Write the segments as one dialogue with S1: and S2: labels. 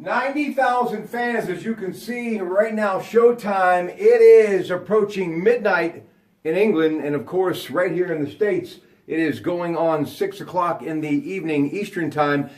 S1: 90,000 fans, as you can see right now, showtime. It is approaching midnight in England, and of course, right here in the States, it is going on 6 o'clock in the evening Eastern time.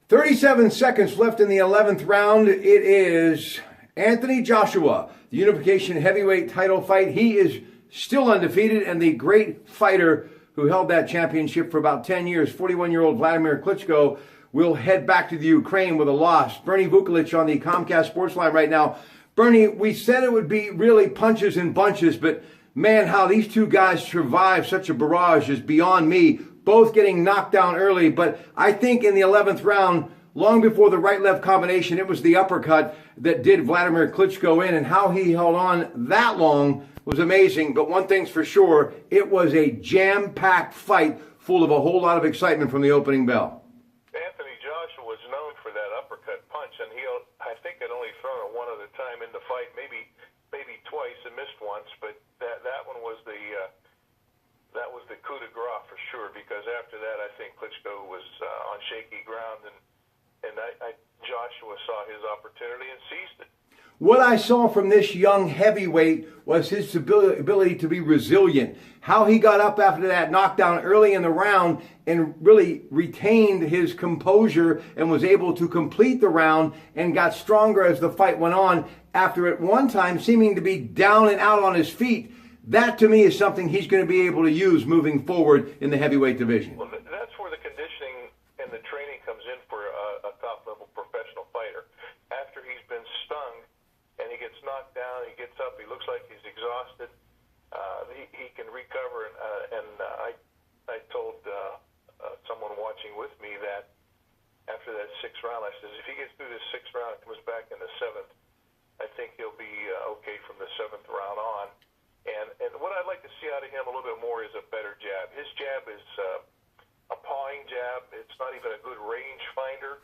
S1: 37 seconds left in the 11th round. It is Anthony Joshua, the unification heavyweight title fight. He is still undefeated, and the great fighter who held that championship for about 10 years, 41-year-old Vladimir Klitschko, will head back to the Ukraine with a loss. Bernie Vukovic on the Comcast Sports Line right now. Bernie, we said it would be really punches and bunches, but man, how these two guys survive such a barrage is beyond me. Both getting knocked down early, but I think in the 11th round, long before the right-left combination, it was the uppercut that did Vladimir Klitschko in, and how he held on that long was amazing. But one thing's for sure, it was a jam-packed fight full of a whole lot of excitement from the opening bell.
S2: I think had only thrown it one other time in the fight, maybe twice and missed once, but that one was the coup de grace for sure, because after that I think Klitschko was on shaky ground, and Joshua saw his opportunity and seized it.
S1: What I saw from this young heavyweight was his ability to be resilient. How he got up after that knockdown early in the round and really retained his composure and was able to complete the round and got stronger as the fight went on after at one time seeming to be down and out on his feet. That to me is something he's going to be able to use moving forward in the heavyweight division.
S2: Well, that's where the conditioning and the training comes in for a top-level professional fighter. After he's been stung, and he gets knocked down, he gets up, he looks like he's exhausted, he can recover, and I told someone watching with me that after that sixth round, I said, if he gets through this sixth round and comes back in the seventh, I think he'll be okay from the seventh round on. And what I'd like to see out of him a little bit more is a better jab. His jab is a pawing jab. It's not even a good range finder.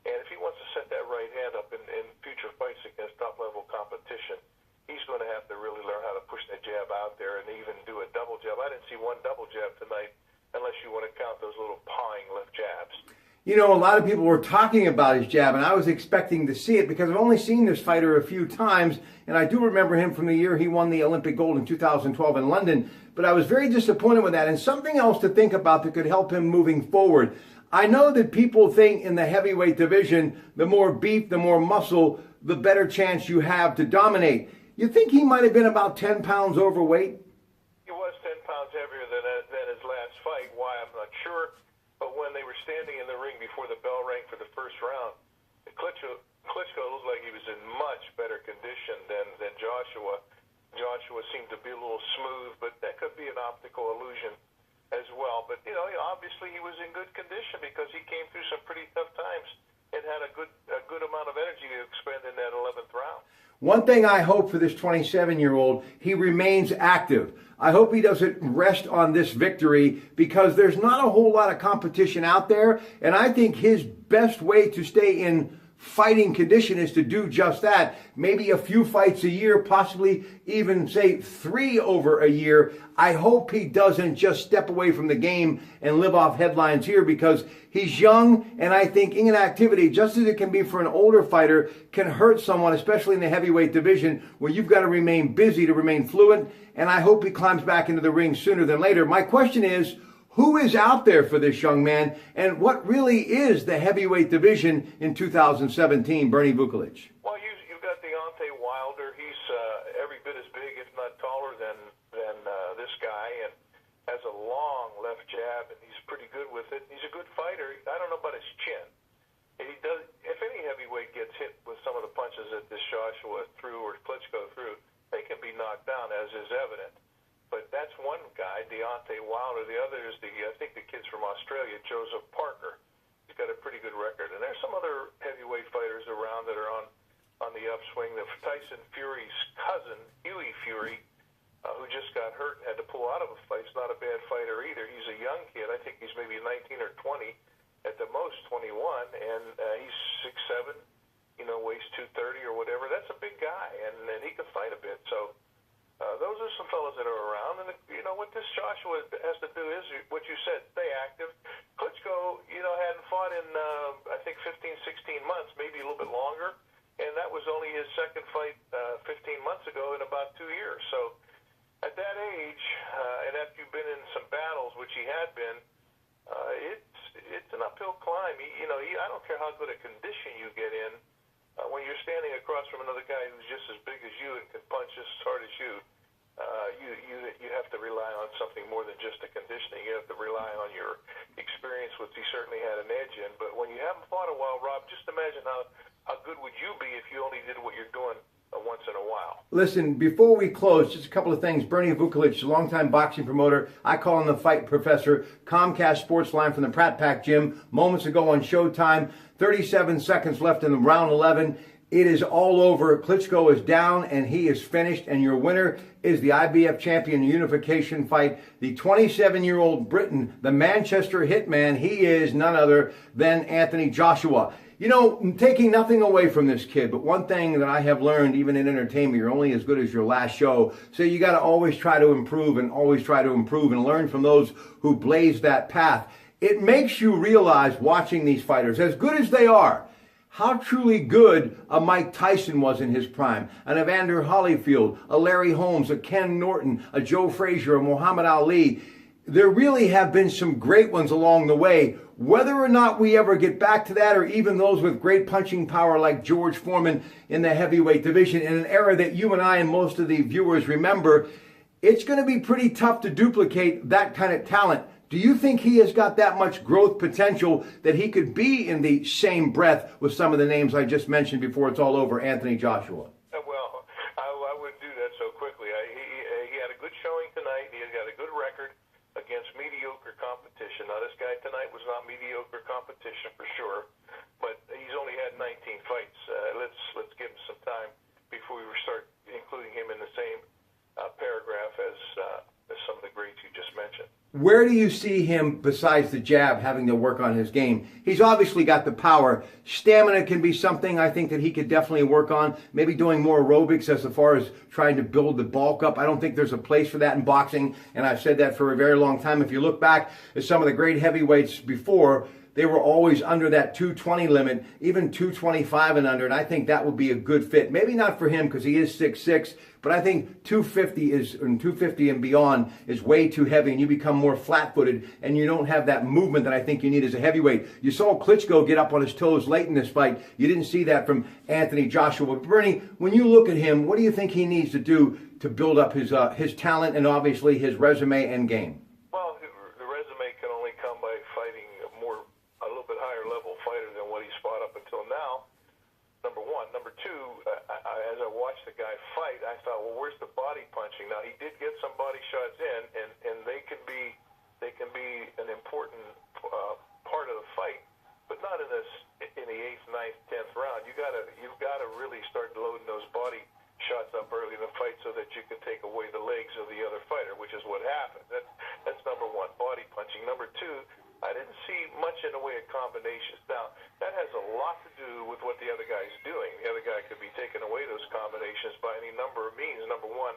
S2: And if he wants to set that right hand up in future fights against top-level competition, he's going to have to really learn how to push that jab out there and even do a double jab. I didn't see one double jab tonight, unless you want to count those little pawing left jabs.
S1: You know, a lot of people were talking about his jab, and I was expecting to see it because I've only seen this fighter a few times, and I do remember him from the year he won the Olympic gold in 2012 in London, but I was very disappointed with that. And something else to think about that could help him moving forward. I know that people think in the heavyweight division, the more beef, the more muscle, the better chance you have to dominate. You think he might have been about 10 pounds overweight?
S2: He was 10 pounds heavier than his last fight. Why, I'm not sure. But when they were standing in the ring before the bell rang for the first round, Klitschko looked like he was in much better condition than Joshua. Joshua seemed to be a little smooth, but that could be an optical illusion as well. But, you know, obviously he was in good condition because he came through some pretty tough times and had a good amount of energy to expend in that 11th round.
S1: One thing I hope for this 27-year-old, he remains active. I hope he doesn't rest on this victory because there's not a whole lot of competition out there, and I think his best way to stay in fighting condition is to do just that. Maybe a few fights a year, possibly even say 3 over a year. I hope he doesn't just step away from the game and live off headlines here because he's young, and I think inactivity, just as it can be for an older fighter, can hurt someone, especially in the heavyweight division where you've got to remain busy to remain fluent, and I hope he climbs back into the ring sooner than later. My question is, who is out there for this young man, and what really is the heavyweight division in 2017, Bernie Vukovic?
S2: Well, you've got Deontay Wilder. He's every bit as big, if not taller, than this guy, and has a long left jab, and he's pretty good with it. He's a good fighter. I don't know about his chin. He does. If any heavyweight gets hit with some of the punches that this Joshua threw or Klitschko threw, they can be knocked down, as is evident. But that's one guy, Deontay Wilder. The other is I think the kid's from Australia, Joseph Parker. He's got a pretty good record. And there's some other heavyweight fighters around that are on the upswing. The Tyson Fury's cousin, Huey Fury, who just got hurt and had to pull out of a fight, is not a bad fighter either. He's a young kid. I think he's maybe 19 or 20, at the most 21, and he's 6'7", weighs 230 or whatever. That's a big guy, and he can fight a bit. So those are some fellas that are around, and what this Joshua has to do is what you said: stay active. Klitschko, hadn't fought in I think 15, 16 months, maybe a little bit longer, and that was only his second fight 15 months ago in about 2 years. So at that age, and after you've been in some battles, which he had been, it's an uphill climb. I don't care how good a condition you get in. When you're standing across from another guy who's just as big as you and can punch just as hard as you, you have to rely on something more than just the conditioning. You have to rely on your experience, which he certainly had an edge in. But when you haven't fought a while, Rob, just imagine how good would you be if you only did what you're doing once in a while.
S1: Listen, before we close, just a couple of things. Bernie Vukovic, longtime boxing promoter. I call him the Fight Professor. Comcast Sports Line from the Pratte Pack Gym. Moments ago on Showtime. 37 seconds left in the round 11. It is all over. Klitschko is down and he is finished. And your winner is the IBF champion unification fight. The 27-year-old Briton, the Manchester Hitman. He is none other than Anthony Joshua. You know, taking nothing away from this kid, but one thing that I have learned, even in entertainment, you're only as good as your last show. So you got to always try to improve and learn from those who blaze that path. It makes you realize, watching these fighters, as good as they are, how truly good a Mike Tyson was in his prime, an Evander Holyfield, a Larry Holmes, a Ken Norton, a Joe Frazier, a Muhammad Ali. There really have been some great ones along the way. Whether or not we ever get back to that, or even those with great punching power like George Foreman in the heavyweight division, in an era that you and I and most of the viewers remember, it's going to be pretty tough to duplicate that kind of talent. Do you think he has got that much growth potential that he could be in the same breath with some of the names I just mentioned before it's all over, Anthony Joshua?
S2: Well, I wouldn't do that so quickly. He had a good showing tonight. He has got a good record against mediocre competition. Now, this guy tonight was not mediocre competition for sure, but he's only had 19 fights. Let's give him some time before we start including him in the same paragraph as some of the greats you just mentioned.
S1: Where do you see him, besides the jab, having to work on his game? He's obviously got the power. Stamina can be something I think that he could definitely work on. Maybe doing more aerobics as far as trying to build the bulk up. I don't think there's a place for that in boxing, and I've said that for a very long time. If you look back at some of the great heavyweights before, they were always under that 220 limit, even 225 and under, and I think that would be a good fit. Maybe not for him because he is 6'6", but I think 250 and beyond is way too heavy, and you become more flat-footed, and you don't have that movement that I think you need as a heavyweight. You saw Klitschko get up on his toes late in this fight. You didn't see that from Anthony Joshua. But Bernie, when you look at him, what do you think he needs to do to build up his talent and obviously his resume and game?
S2: Well, the resume can only come by fighting a little bit higher level fighter than what he's fought up until now. Number one. Number two, as I watched the guy fight, I thought, well, where's the body punching? Now, he did get some body shots in, and they can be an important part of the fight, but not in the 8th, 9th, 10th round. You've got to really start loading those body shots up early in the fight so that you can take away the legs of the other fighter, which is what happened. That's number one, body punching. Number two, I didn't see much in the way of combinations. Now, that has a lot to do with what the other guy's doing. The other guy could be taking away those combinations by any number of means. Number one,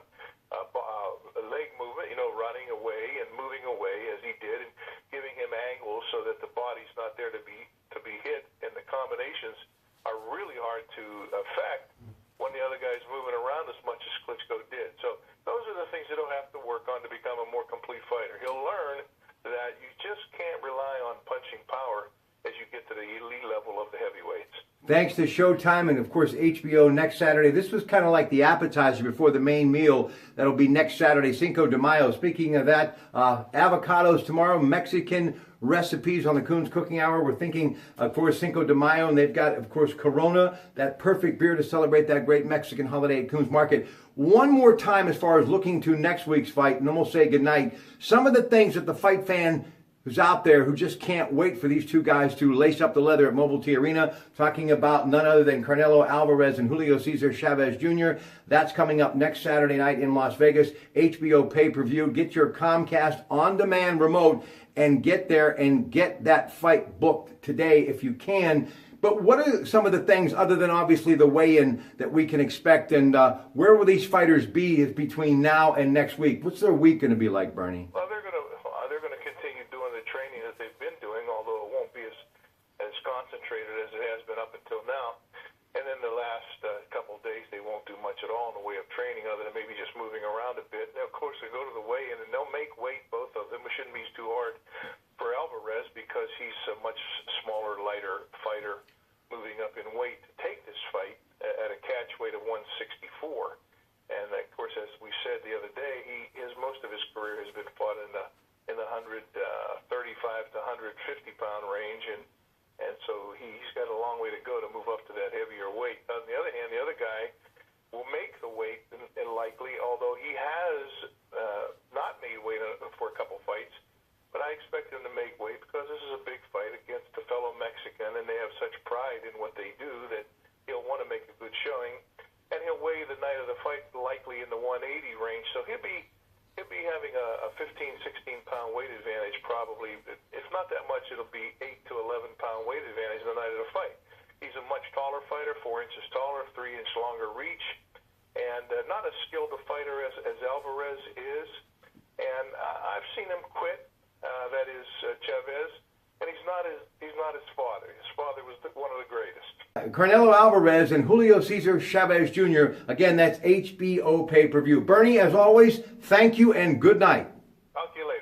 S2: leg movement, running away and moving away as he did, and giving him angles so that the body's not there to be hit, and the combinations are really hard to affect when the other guy's moving around as much as Klitschko did. So those are the things that he'll have to work on to become a more complete fighter. He'll learn that you just can't rely on punching power as you get to the elite level of the heavyweights.
S1: Thanks to Showtime and, of course, HBO next Saturday. This was kind of like the appetizer before the main meal. That'll be next Saturday, Cinco de Mayo. Speaking of that, avocados tomorrow, Mexican recipes on the Coons Cooking Hour. We're thinking, of course, Cinco de Mayo, and they've got, of course, Corona, that perfect beer to celebrate that great Mexican holiday at Coons Market. One more time as far as looking to next week's fight, and then we'll say goodnight. Some of the things that the fight fan who's out there who just can't wait for these two guys to lace up the leather at Mobile T Arena, talking about none other than Canelo Alvarez and Julio Cesar Chavez Jr. That's coming up next Saturday night in Las Vegas. HBO pay-per-view. Get your Comcast on-demand remote and get there and get that fight booked today if you can. But what are some of the things, other than obviously the weigh-in, that we can expect, and where will these fighters be between now and next week? What's their week going to be like, Bernie?
S2: Well, they're going to continue doing the training that they've been doing, although it won't be as concentrated as it has been up until now. training other than maybe just moving around a bit. And of course, they go to the weigh-in, and they'll make weight, both of them. It shouldn't be too hard for Alvarez because he's a much smaller, lighter fighter moving up in weight to take this fight at a catch weight of 164. And of course, as we said the other day, most of his career has been fought in the 135 to 150 pound range, and so he's got a long way to go to move up to that heavier weight. On the other hand, the other guy will make the weight, and likely, although he has not made weight for a couple fights, but I expect him to make weight because this is a big fight against a fellow Mexican, and they have such pride in what they do that he'll want to make a good showing, and he'll weigh the night of the fight likely in the 180 range, so he'll be having a 15, 16 pound weight advantage probably. If not that much, it'll be 8 to 11 pound weight advantage the night of the fight. He's a much taller fighter, 4 inches taller, 3 inch longer reach, and not as skilled a fighter as Alvarez is. And I've seen him quit. That is Chavez, and he's not his father. His father was one of the greatest.
S1: Canelo Alvarez and Julio Cesar Chavez Jr. Again, that's HBO pay-per-view. Bernie, as always, thank you and good night.
S2: Talk to you later.